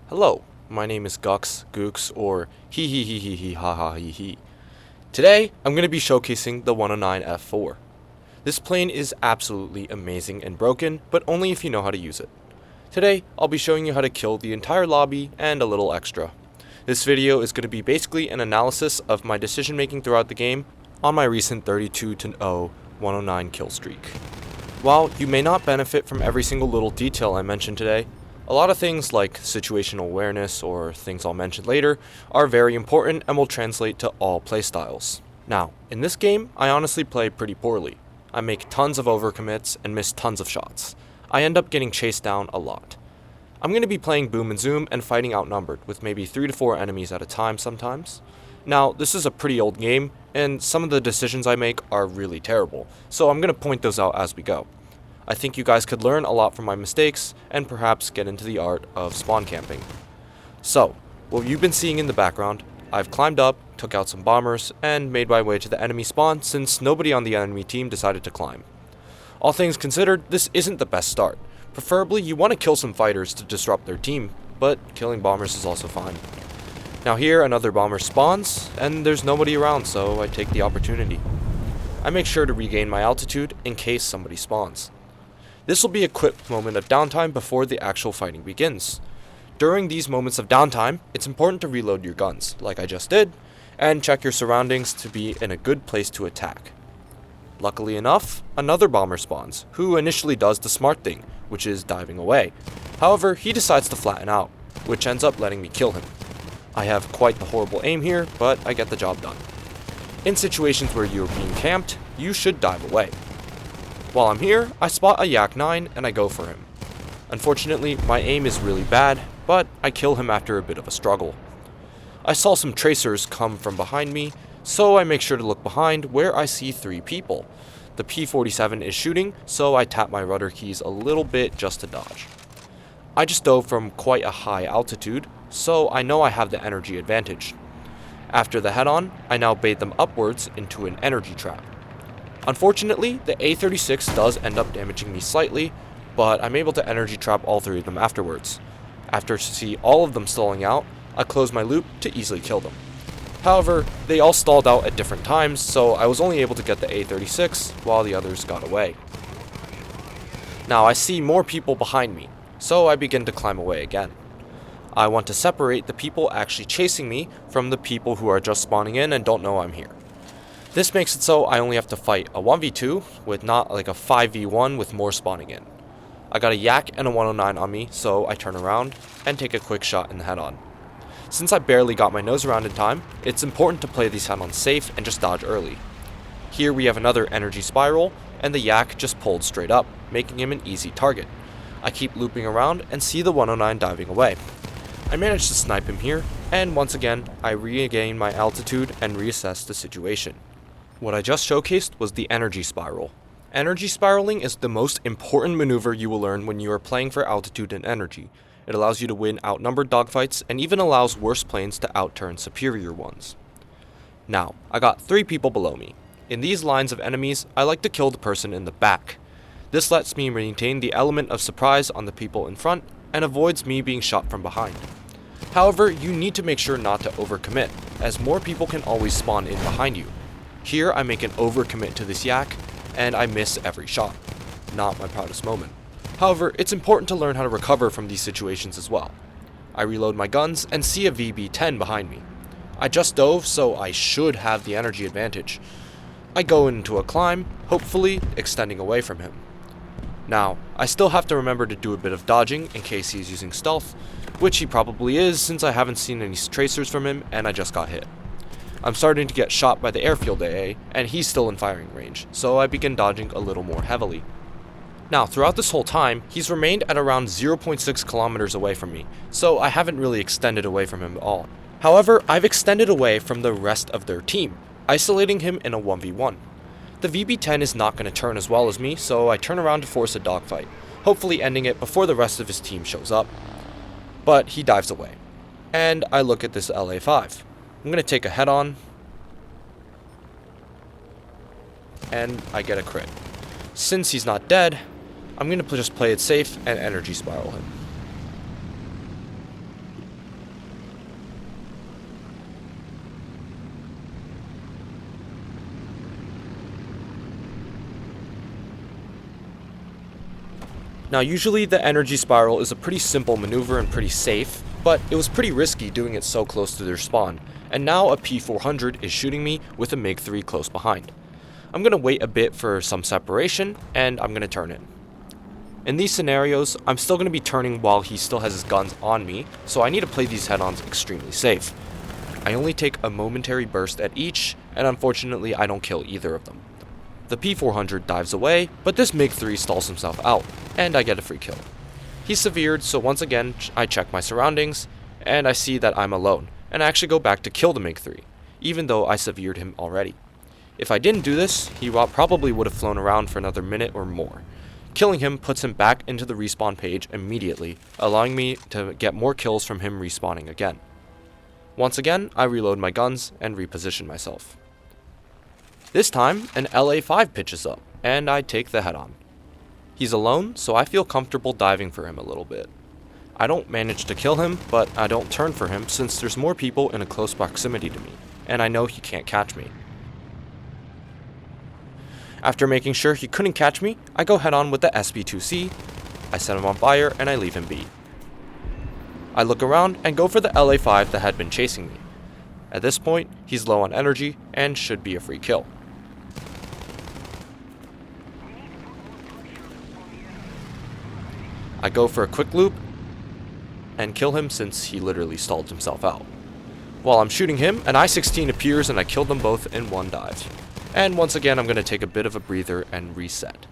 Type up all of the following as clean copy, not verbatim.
Hello, my name is Gux, Gooks, or hee hee hee hee hee ha ha hee hee. Today, I'm going to be showcasing the 109 F4. This plane is absolutely amazing and broken, but only if you know how to use it. Today, I'll be showing you how to kill the entire lobby and a little extra. This video is going to be basically an analysis of my decision making throughout the game on my recent 32-0 109 kill streak. While you may not benefit from every single little detail I mentioned today, a lot of things like situational awareness or things I'll mention later are very important and will translate to all playstyles. Now, in this game, I honestly play pretty poorly. I make tons of overcommits and miss tons of shots. I end up getting chased down a lot. I'm going to be playing boom and zoom and fighting outnumbered with maybe 3 to 4 enemies at a time sometimes. Now, this is a pretty old game, and some of the decisions I make are really terrible, so I'm going to point those out as we go. I think you guys could learn a lot from my mistakes and perhaps get into the art of spawn camping. So, what you've been seeing in the background, I've climbed up, took out some bombers, and made my way to the enemy spawn since nobody on the enemy team decided to climb. All things considered, this isn't the best start. Preferably, you want to kill some fighters to disrupt their team, but killing bombers is also fine. Now here, another bomber spawns, and there's nobody around, so I take the opportunity. I make sure to regain my altitude in case somebody spawns. This will be a quick moment of downtime before the actual fighting begins. During these moments of downtime, it's important to reload your guns, like I just did, and check your surroundings to be in a good place to attack. Luckily enough, another bomber spawns, who initially does the smart thing, which is diving away. However, he decides to flatten out, which ends up letting me kill him. I have quite the horrible aim here, but I get the job done. In situations where you are being camped, you should dive away. While I'm here, I spot a Yak 9 and I go for him. Unfortunately, my aim is really bad, but I kill him after a bit of a struggle. I saw some tracers come from behind me, so I make sure to look behind where I see 3 people. The P-47 is shooting, so I tap my rudder keys a little bit just to dodge. I just dove from quite a high altitude, so I know I have the energy advantage. After the head-on, I now bait them upwards into an energy trap. Unfortunately, the A-36 does end up damaging me slightly, but I'm able to energy trap all 3 of them afterwards. After see all of them stalling out, I close my loop to easily kill them. However, they all stalled out at different times, so I was only able to get the A-36 while the others got away. Now I see more people behind me, so I begin to climb away again. I want to separate the people actually chasing me from the people who are just spawning in and don't know I'm here. This makes it so I only have to fight a 1v2 with not like a 5v1 with more spawning in. I got a Yak and a 109 on me, so I turn around and take a quick shot in the head-on. Since I barely got my nose around in time, it's important to play these head-ons safe and just dodge early. Here we have another energy spiral, and the Yak just pulled straight up, making him an easy target. I keep looping around and see the 109 diving away. I manage to snipe him here, and once again, I regain my altitude and reassess the situation. What I just showcased was the energy spiral. Energy spiraling is the most important maneuver you will learn when you are playing for altitude and energy. It allows you to win outnumbered dogfights and even allows worse planes to outturn superior ones. Now, I got 3 people below me. In these lines of enemies, I like to kill the person in the back. This lets me maintain the element of surprise on the people in front and avoids me being shot from behind. However, you need to make sure not to overcommit, as more people can always spawn in behind you. Here I make an overcommit to this Yak, and I miss every shot. Not my proudest moment. However, it's important to learn how to recover from these situations as well. I reload my guns and see a VB-10 behind me. I just dove, so I should have the energy advantage. I go into a climb, hopefully extending away from him. Now, I still have to remember to do a bit of dodging in case he's using stealth, which he probably is since I haven't seen any tracers from him and I just got hit. I'm starting to get shot by the airfield AA, and he's still in firing range, so I begin dodging a little more heavily. Now, throughout this whole time, he's remained at around 0.6 kilometers away from me, so I haven't really extended away from him at all. However, I've extended away from the rest of their team, isolating him in a 1v1. The VB-10 is not going to turn as well as me, so I turn around to force a dogfight, hopefully ending it before the rest of his team shows up. But he dives away, and I look at this LA-5. I'm going to take a head-on, and I get a crit. Since he's not dead, I'm going to just play it safe and energy spiral him. Now usually the energy spiral is a pretty simple maneuver and pretty safe, but it was pretty risky doing it so close to their spawn, and now a P400 is shooting me with a MiG-3 close behind. I'm going to wait a bit for some separation, and I'm going to turn in. In these scenarios, I'm still going to be turning while he still has his guns on me, so I need to play these head-ons extremely safe. I only take a momentary burst at each, and unfortunately I don't kill either of them. The P400 dives away, but this MiG-3 stalls himself out, and I get a free kill. He's severed, so once again I check my surroundings, and I see that I'm alone, and I actually go back to kill the MiG-3, even though I severed him already. If I didn't do this, he probably would have flown around for another minute or more. Killing him puts him back into the respawn page immediately, allowing me to get more kills from him respawning again. Once again, I reload my guns and reposition myself. This time, an LA5 pitches up, and I take the head-on. He's alone, so I feel comfortable diving for him a little bit. I don't manage to kill him, but I don't turn for him since there's more people in a close proximity to me, and I know he can't catch me. After making sure he couldn't catch me, I go head-on with the SB2C, I set him on fire, and I leave him be. I look around and go for the LA5 that had been chasing me. At this point, he's low on energy and should be a free kill. I go for a quick loop and kill him since he literally stalled himself out. While I'm shooting him, an I-16 appears and I kill them both in one dive. And once again, I'm going to take a bit of a breather and reset.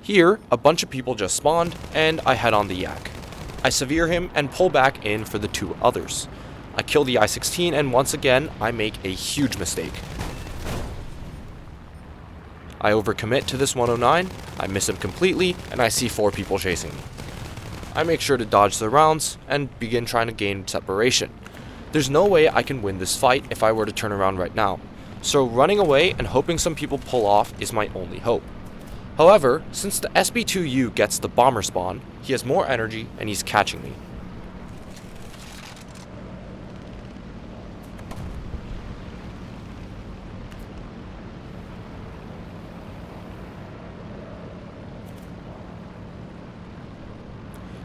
Here, a bunch of people just spawned and I head on the Yak. I severe him and pull back in for the two others. I kill the I-16 and once again, I make a huge mistake. I overcommit to this 109, I miss him completely, and I see 4 people chasing me. I make sure to dodge the rounds and begin trying to gain separation. There's no way I can win this fight if I were to turn around right now, so running away and hoping some people pull off is my only hope. However, since the SB2U gets the bomber spawn, he has more energy and he's catching me.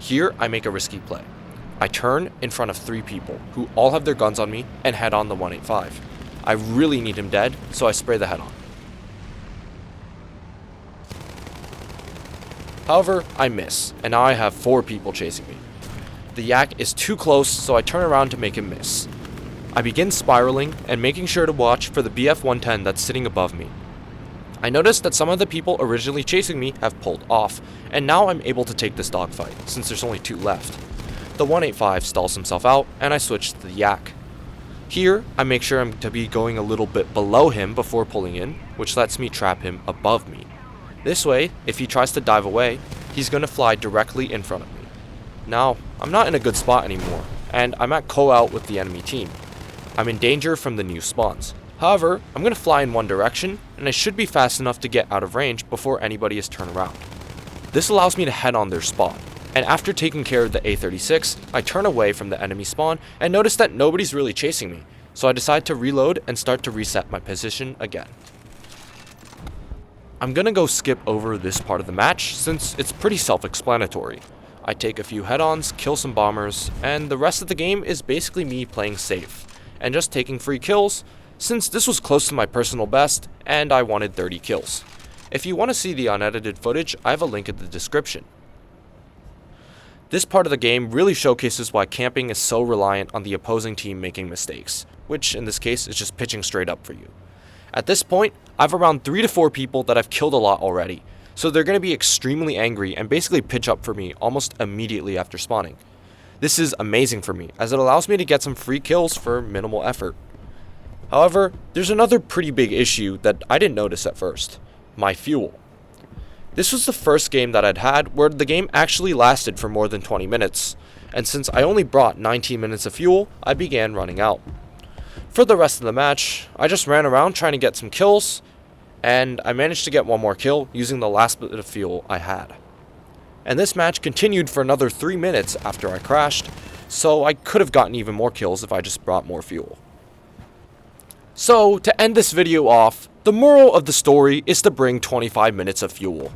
Here, I make a risky play. I turn in front of 3 people, who all have their guns on me, and head on the 185. I really need him dead, so I spray the head on. However, I miss, and now I have 4 people chasing me. The Yak is too close, so I turn around to make him miss. I begin spiraling, and making sure to watch for the BF-110 that's sitting above me. I notice that some of the people originally chasing me have pulled off, and now I'm able to take this dogfight, since there's only 2 left. The 185 stalls himself out, and I switch to the Yak. Here, I make sure I'm to be going a little bit below him before pulling in, which lets me trap him above me. This way, if he tries to dive away, he's going to fly directly in front of me. Now, I'm not in a good spot anymore, and I'm at co-out with the enemy team. I'm in danger from the new spawns. However, I'm going to fly in one direction, and I should be fast enough to get out of range before anybody is turned around. This allows me to head on their spawn, and after taking care of the A-36, I turn away from the enemy spawn and notice that nobody's really chasing me, so I decide to reload and start to reset my position again. I'm going to go skip over this part of the match since it's pretty self-explanatory. I take a few head-ons, kill some bombers, and the rest of the game is basically me playing safe, and just taking free kills, since this was close to my personal best, and I wanted 30 kills. If you want to see the unedited footage, I have a link in the description. This part of the game really showcases why camping is so reliant on the opposing team making mistakes, which in this case is just pitching straight up for you. At this point, I have around 3 to 4 people that I've killed a lot already, so they're going to be extremely angry and basically pitch up for me almost immediately after spawning. This is amazing for me, as it allows me to get some free kills for minimal effort. However, there's another pretty big issue that I didn't notice at first: my fuel. This was the first game that I'd had where the game actually lasted for more than 20 minutes, and since I only brought 19 minutes of fuel, I began running out. For the rest of the match, I just ran around trying to get some kills, and I managed to get one more kill using the last bit of fuel I had. And this match continued for another 3 minutes after I crashed, so I could have gotten even more kills if I just brought more fuel. So, to end this video off, the moral of the story is to bring 25 minutes of fuel.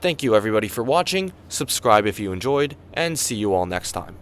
Thank you everybody for watching, subscribe if you enjoyed, and see you all next time.